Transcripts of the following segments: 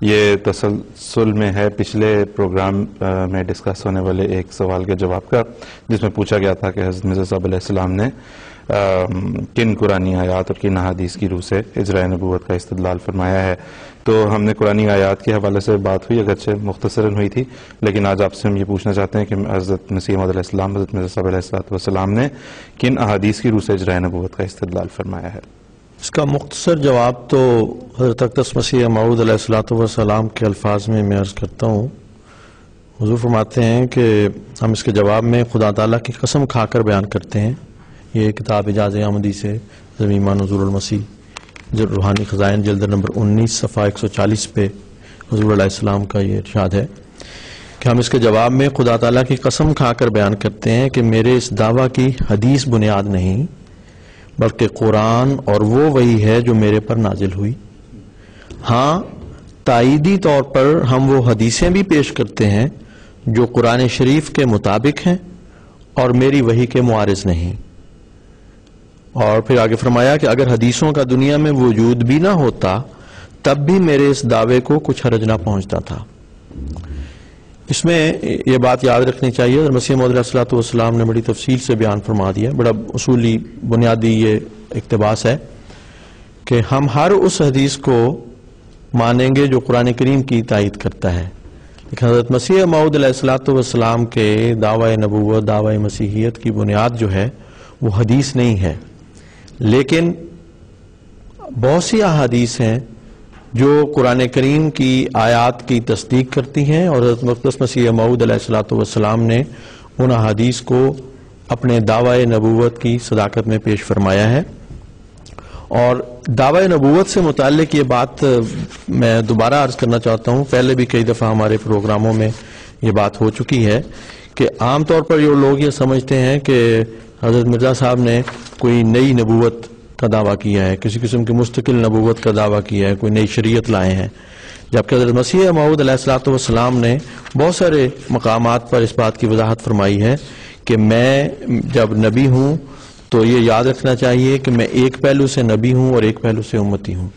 یہ تسلسل میں ہے پچھلے پروگرام میں ڈسکس ہونے والے ایک سوال کے جواب کا، جس میں پوچھا گیا تھا کہ حضرت مرزا صاحب علیہ السلام نے کن قرآنی آیات اور کن احادیث کی روح سے اجراء نبوت کا استدلال فرمایا ہے۔ تو ہم نے قرآنی آیات کے حوالے سے بات ہوئی، اگرچہ مختصراً ہوئی تھی، لیکن آج آپ سے ہم یہ پوچھنا چاہتے ہیں کہ حضرت مسیح موعود علیہ السلام، حضرت مرزا صاحب علیہ السلام نے کن احادیث کی روح سے اجراء نبوت کا استدلال فرمایا ہے۔ اس کا مختصر جواب تو حضرت اقدس مسیح موعود علیہ السلام کے الفاظ میں عرض کرتا ہوں۔ حضور فرماتے ہیں کہ ہم اس کے جواب میں خدا تعالیٰ کی قسم کھا کر بیان کرتے ہیں۔ یہ کتاب اعجاز احمدی سے ضمیمہ نزول المسیح روحانی خزائن جلد نمبر 19 صفحہ 140 پہ حضور علیہ السلام کا یہ ارشاد ہے کہ ہم اس کے جواب میں خدا تعالیٰ کی قسم کھا کر بیان کرتے ہیں کہ میرے اس دعویٰ کی حدیث بنیاد نہیں، بلکہ قرآن اور وہ وحی ہے جو میرے پر نازل ہوئی۔ ہاں، تائیدی طور پر ہم وہ حدیثیں بھی پیش کرتے ہیں جو قرآن شریف کے مطابق ہیں اور میری وحی کے معارض نہیں۔ اور پھر آگے فرمایا کہ اگر حدیثوں کا دنیا میں وجود بھی نہ ہوتا تب بھی میرے اس دعوے کو کچھ حرج نہ پہنچتا تھا۔ اس میں یہ بات یاد رکھنی چاہیے، اور مسیح موعود علیہ السلام نے بڑی تفصیل سے بیان فرما دیا، بڑا اصولی بنیادی یہ اقتباس ہے کہ ہم ہر اس حدیث کو مانیں گے جو قرآن کریم کی تائید کرتا ہے، لیکن حضرت مسیح موعود علیہ السلام کے دعوی نبوت، دعوی مسیحیت کی بنیاد جو ہے وہ حدیث نہیں ہے، لیکن بہت سی احادیث ہیں جو قرآن کریم کی آیات کی تصدیق کرتی ہیں، اور حضرت مقدس مسیح موعود علیہ السلام نے ان احادیث کو اپنے دعوی نبوت کی صداقت میں پیش فرمایا ہے۔ اور دعوی نبوت سے متعلق یہ بات میں دوبارہ عرض کرنا چاہتا ہوں، پہلے بھی کئی دفعہ ہمارے پروگراموں میں یہ بات ہو چکی ہے کہ عام طور پر جو لوگ یہ سمجھتے ہیں کہ حضرت مرزا صاحب نے کوئی نئی نبوت کا دعویٰ کیا ہے، کسی قسم کی مستقل نبوت کا دعویٰ کیا ہے، کوئی نئی شریعت لائے ہیں، جبکہ حضرت مسیح موعود علیہ السلام نے بہت سارے مقامات پر اس بات کی وضاحت فرمائی ہے کہ میں جب نبی ہوں تو یہ یاد رکھنا چاہیے کہ میں ایک پہلو سے نبی ہوں اور ایک پہلو سے امتی ہوں۔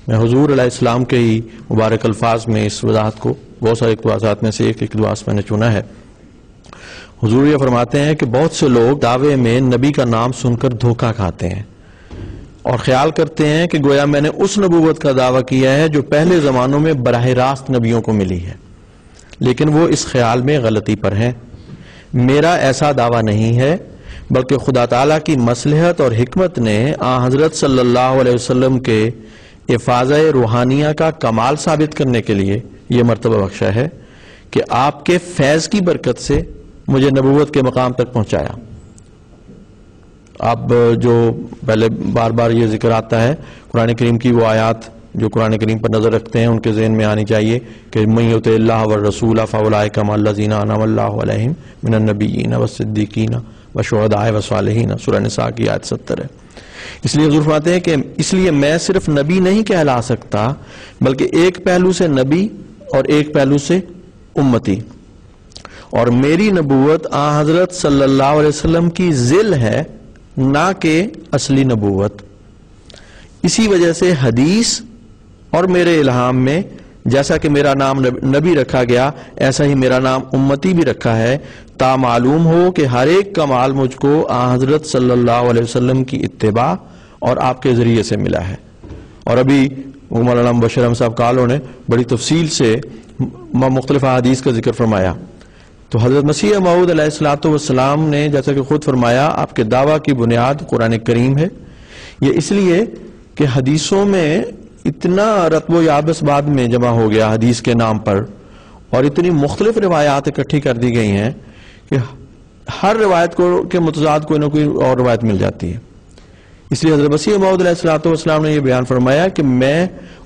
میں حضور علیہ السلام کے ہی مبارک الفاظ میں اس وضاحت کو، بہت سارے اقتباسات میں سے ایک اقتباس میں نے چنا ہے۔ حضور یہ فرماتے ہیں کہ بہت سے لوگ دعوے میں نبی کا نام سن کر دھوکہ کھاتے ہیں اور خیال کرتے ہیں کہ گویا میں نے اس نبوت کا دعویٰ کیا ہے جو پہلے زمانوں میں براہ راست نبیوں کو ملی ہے، لیکن وہ اس خیال میں غلطی پر ہیں۔ میرا ایسا دعویٰ نہیں ہے، بلکہ خدا تعالیٰ کی مصلحت اور حکمت نے حضرت صلی اللہ علیہ وسلم کے افاضہ روحانیہ کا کمال ثابت کرنے کے لیے یہ مرتبہ بخشا ہے کہ آپ کے فیض کی برکت سے مجھے نبوت کے مقام تک پہنچایا۔ اب جو پہلے بار بار یہ ذکر آتا ہے قرآن کریم کی وہ آیات جو قرآن کریم پر نظر رکھتے ہیں ان کے ذہن میں آنی چاہیے کہ من یطع اللہ والرسول فاولئک مع الذین انعم اللہ علیہم من النبیین والصدیقین والشہداء والصالحین، سورہ نساء کی آیت 70 ہے۔ اس لیے حضور فرماتے ہیں کہ اس لیے میں صرف نبی نہیں کہلا سکتا، بلکہ ایک پہلو سے نبی اور ایک پہلو سے امتی، اور میری نبوت حضرت صلی اللہ علیہ وسلم کی ذل ہے، نہ کہ اصلی نبوت۔ اسی وجہ سے حدیث اور میرے الہام میں جیسا کہ میرا نام نبی رکھا گیا، ایسا ہی میرا نام امتی بھی رکھا ہے، تا معلوم ہو کہ ہر ایک کمال مجھ کو حضرت صلی اللہ علیہ وسلم کی اتباع اور آپ کے ذریعے سے ملا ہے۔ اور ابھی مولانا مبشر احمد صاحب کالوں نے بڑی تفصیل سے مختلف احادیث کا ذکر فرمایا۔ تو حضرت مسیح موعود علیہ السلام نے جیسا کہ خود فرمایا آپ کے دعویٰ کی بنیاد قرآن کریم ہے۔ یہ اس لیے کہ حدیثوں میں اتنا رتب و یابس بعد میں جمع ہو گیا حدیث کے نام پر، اور اتنی مختلف روایات اکٹھی کر دی گئی ہیں کہ ہر روایت کے متضاد کوئی نہ کوئی اور روایت مل جاتی ہے۔ اس لیے حضرت مسیح موعود علیہ السلام نے یہ بیان فرمایا کہ میں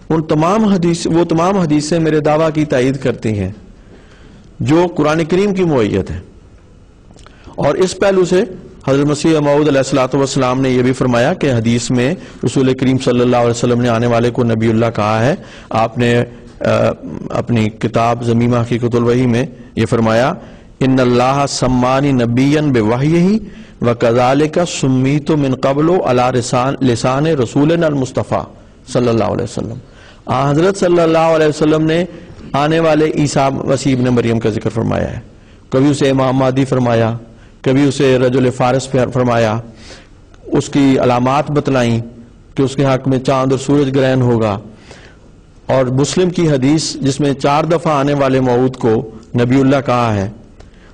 وہ تمام حدیثیں میرے دعویٰ کی تائید کرتی ہیں جو قرآن کریم کی معیت ہے۔ اور اس پہلو سے حضرت مسیح موعود علیہ السلام نے یہ بھی فرمایا کہ حدیث میں رسول کریم صلی اللہ علیہ وسلم نے آنے والے کو نبی اللہ کہا ہے۔ آپ نے اپنی کتاب ضمیمہ حقیقت الوحی میں یہ فرمایا ان اللہ سمانی نبیا بوحیہ وکذالک سمیت من قبل علی لسان رسولنا المصطفیٰ صلی اللہ علیہ وسلم۔ حضرت صلی اللہ علیہ وسلم نے آنے والے عیسیٰ مسیح ابن مریم کا ذکر فرمایا ہے. کبھی اسے امام مہدی فرمایا, کبھی اسے رجل فارس فرمایا, اس کی علامات بتلائیں کہ اس کے حق میں چاند اور سورج گرہن ہوگا. اور مسلم کی حدیث جس میں 4 دفعہ آنے والے موعود کو نبی اللہ کہا ہے,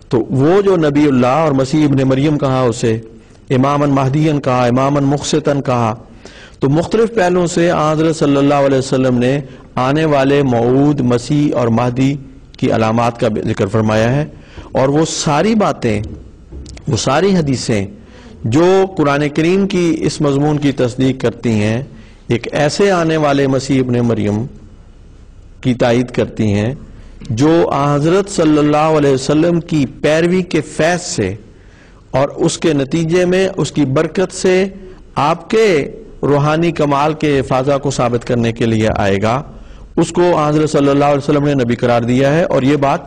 تو وہ جو نبی اللہ اور مسیح ابن مریم کہا, اسے اماماً مہدیاً کہا, اماماً مقسطاً کہا. تو مختلف پہلوؤں سے حضرت صلی اللہ علیہ وسلم نے آنے والے موعود مسیح اور مہدی کی علامات کا ذکر فرمایا ہے. اور وہ ساری باتیں, وہ ساری حدیثیں جو قرآن کریم کی اس مضمون کی تصدیق کرتی ہیں, ایک ایسے آنے والے مسیح ابن مریم کی تائید کرتی ہیں جو حضرت صلی اللہ علیہ وسلم کی پیروی کے فیض سے اور اس کے نتیجے میں اس کی برکت سے آپ کے روحانی کمال کے فاضہ کو ثابت کرنے کے لیے آئے گا. اس کو حضرت صلی اللہ علیہ وسلم نے نبی قرار دیا ہے, اور یہ بات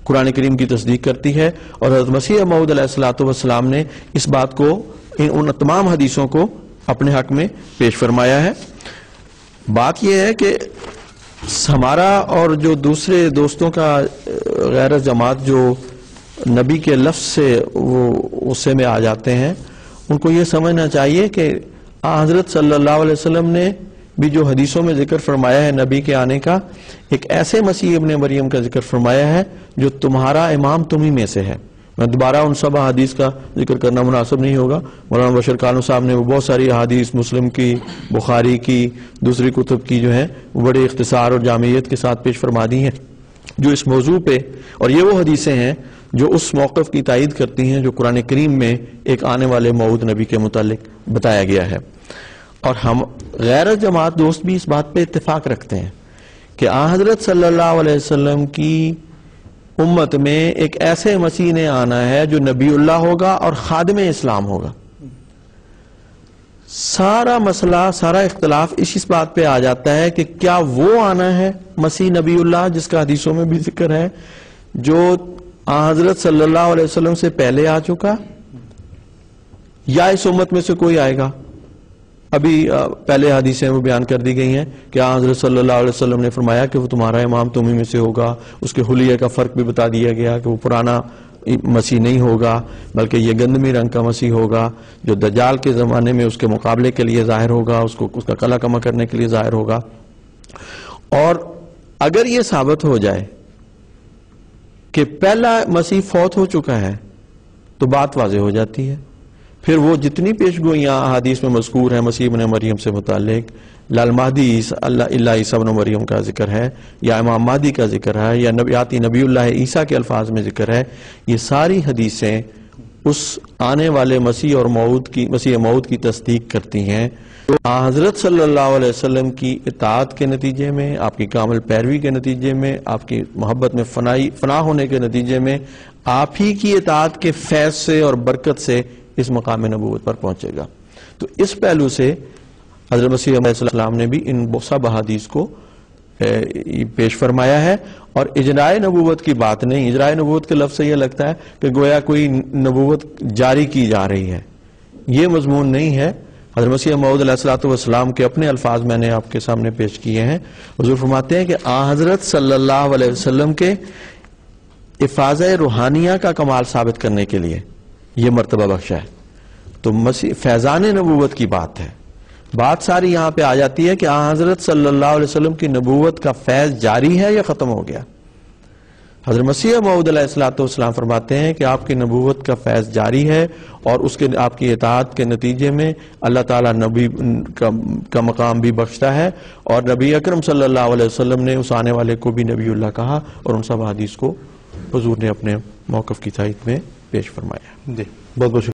قرآن کریم کی تصدیق کرتی ہے. اور حضرت مسیح موعود علیہ السلام نے اس بات کو, ان تمام حدیثوں کو اپنے حق میں پیش فرمایا ہے. بات یہ ہے کہ ہمارا اور جو دوسرے دوستوں کا غیر جماعت جو نبی کے لفظ سے وہ غصے میں آ جاتے ہیں, ان کو یہ سمجھنا چاہیے کہ حضرت صلی اللہ علیہ وسلم نے بھی جو حدیثوں میں ذکر فرمایا ہے نبی کے آنے کا, ایک ایسے مسیح ابن مریم کا ذکر فرمایا ہے جو تمہارا امام تمہیں میں سے ہے. میں دوبارہ ان سب احادیث کا ذکر کرنا مناسب نہیں ہوگا. مولانا بشیر کانو صاحب نے وہ بہت ساری احادیث مسلم کی, بخاری کی, دوسری کتب کی جو ہیں وہ بڑے اختصار اور جامعیت کے ساتھ پیش فرما دی ہیں جو اس موضوع پہ, اور یہ وہ حدیثیں ہیں جو اس موقف کی تائید کرتی ہیں جو قرآن کریم میں ایک آنے والے موعود نبی کے متعلق بتایا گیا ہے. اور ہم غیر جماعت دوست بھی اس بات پہ اتفاق رکھتے ہیں کہ حضرت صلی اللہ علیہ وسلم کی امت میں ایک ایسے مسیح نے آنا ہے جو نبی اللہ ہوگا اور خادم اسلام ہوگا. سارا مسئلہ, سارا اختلاف اس بات پہ آ جاتا ہے کہ کیا وہ آنا ہے مسیح نبی اللہ جس کا حدیثوں میں بھی ذکر ہے, جو حضرت صلی اللہ علیہ وسلم سے پہلے آ چکا, یا اس امت میں سے کوئی آئے گا. ابھی پہلے حدیثیں وہ بیان کر دی گئی ہیں کہ حضرت صلی اللہ علیہ وسلم نے فرمایا کہ وہ تمہارا امام تمہیں میں سے ہوگا. اس کے حلیے کا فرق بھی بتا دیا گیا کہ وہ پرانا مسیح نہیں ہوگا بلکہ یہ گندمی رنگ کا مسیح ہوگا جو دجال کے زمانے میں اس کے مقابلے کے لیے ظاہر ہوگا, اس کا قلع کما کرنے کے لیے ظاہر ہوگا. اور اگر یہ ثابت ہو جائے کہ پہلا مسیح فوت ہو چکا ہے تو بات واضح ہو جاتی ہے. پھر وہ جتنی پیشگوئیاں حدیث میں مذکور ہیں مسیح ابن مریم سے متعلق, لال مہدی اللہ عیسیٰ ابن مریم کا ذکر ہے, یا امام مہدی کا ذکر ہے, یا نبیاتی نبی اللہ عیسیٰ کے الفاظ میں ذکر ہے, یہ ساری حدیثیں اس آنے والے مسیح اور مسیح موعود کی تصدیق کرتی ہیں. حضرت صلی اللہ علیہ وسلم کی اطاعت کے نتیجے میں, آپ کی کامل پیروی کے نتیجے میں, آپ کی محبت میں فنا ہونے کے نتیجے میں, آپ ہی کی اطاعت کے فیض سے اور برکت سے اس مقام نبوت پر پہنچے گا. تو اس پہلو سے حضرت مسیح علیہ السلام نے بھی ان سب احادیث کو پیش فرمایا ہے. اور اجراء نبوت کی بات نہیں, اجراء نبوت کے لفظ سے یہ لگتا ہے کہ گویا کوئی نبوت جاری کی جا رہی ہے, یہ مضمون نہیں ہے. حضرت مسیح موعود علیہ السلام کے اپنے الفاظ میں نے آپ کے سامنے پیش کیے ہیں. حضور فرماتے ہیں کہ حضرت صلی اللہ علیہ وسلم کے افاضہ روحانیہ کا کمال ثابت کرنے کے لیے یہ مرتبہ بخشا ہے. تو فیضان نبوت کی بات ہے. بات ساری یہاں پہ آ جاتی ہے کہ حضرت صلی اللہ علیہ وسلم کی نبوت کا فیض جاری ہے یا ختم ہو گیا. حضرت مسیح موعود علیہ السلام فرماتے ہیں کہ آپ کی نبوت کا فیض جاری ہے, اور اس کے آپ کی اطاعت کے نتیجے میں اللہ تعالیٰ نبی کا مقام بھی بخشتا ہے. اور نبی اکرم صلی اللہ علیہ وسلم نے اس آنے والے کو بھی نبی اللہ کہا, اور ان سب حدیث کو حضور نے اپنے موقف کی تائید میں پیش فرمایا. جی, بہت بہت